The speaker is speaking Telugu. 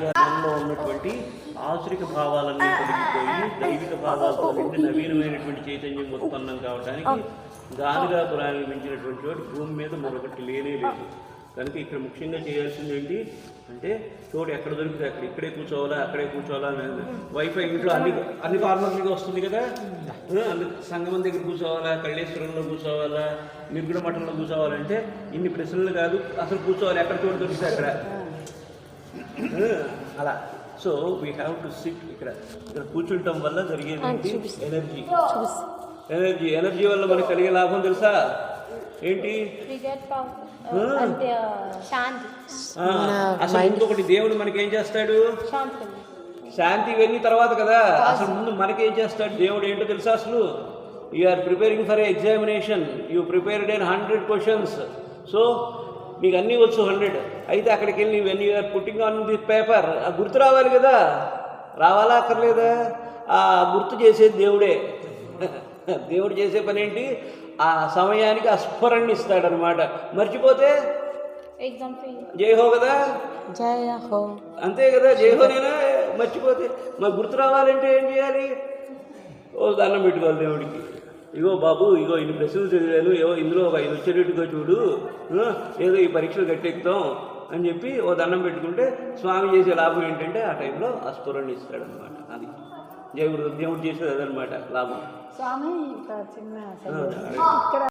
హాయిగా మనలో ఉన్నటువంటి ఆసురిక భావాలన్నీ తొలగిపోయి దైవిక భావాలతో నిండి నవీనమైనటువంటి చైతన్యం ఉత్పన్నం కావడానికి గానుగా ప్రారంభించినటువంటి చోటు భూమి మీద మరొకటి లేనే లేదు. కనుక ఇక్కడ ముఖ్యంగా చేయాల్సింది ఏంటి అంటే చోటు ఎక్కడ దొరికితే అక్కడ ఇక్కడే కూర్చోవాలా అక్కడే కూర్చోవాలా అనేది వైఫై ఇంట్లో అన్ని ఫార్మాలిటీగా వస్తుంది కదా. సంగమం దగ్గర కూర్చోవాలా, కళ్ళేశ్వరంలో కూర్చోవాలా, నిర్గుణ మఠంలో కూర్చోవాలంటే ఇన్ని ప్రశ్నలు కాదు, అసలు కూర్చోవాలి ఎక్కడ చోటు దొరికితే అక్కడ అలా. So we have to SIT. ఇక్కడ కూర్చుంటాం వల్ల జరిగేది ఎనర్జీ. ఎనర్జీ వల్ల మనకు కలిగే లాభం తెలుసా ఏంటి? అసలు ఇంకొకటి దేవుడు మనకేం చేస్తాడు? శాంతి ఇవన్నీ తర్వాత కదా. అసలు ముందు మనకేం చేస్తాడు దేవుడు ఏంటో తెలుసా? అసలు you are preparing for examination, you prepared in 100 questions. So మీకు అన్నీ వచ్చు 100. అయితే అక్కడికి వెళ్ళి when you are putting on the paper ఆ గుర్తు రావాలి కదా. రావాలా అక్కర్లేదా? ఆ గుర్తు చేసేది దేవుడే. దేవుడు చేసే పని ఏంటి? ఆ సమయానికి ఆ స్ఫురణని ఇస్తాడనమాట. మర్చిపోతే జయహో కదా, జయహో అంతే కదా. జయహోనేనా? మర్చిపోతే మరి గుర్తు రావాలంటే ఏం చేయాలి? ఓ దండం పెట్టుకోవాలి దేవుడికి. ఇగో బాబు, ఇగో ఇన్ని ప్రశ్నలు చదివాను, ఏవో ఇందులో ఒక 5 వచ్చేటట్టుగా చూడు, ఏదో ఈ పరీక్షలు గట్టెక్కుతాం అని చెప్పి ఓ దండం పెట్టుకుంటే స్వామి చేసే లాభం ఏంటంటే ఆ టైంలో ఆ స్ఫురణని ఇస్తాడనమాట. అది దేవుడు చేసేది అదనమాట లాభం. స్వామి చిన్న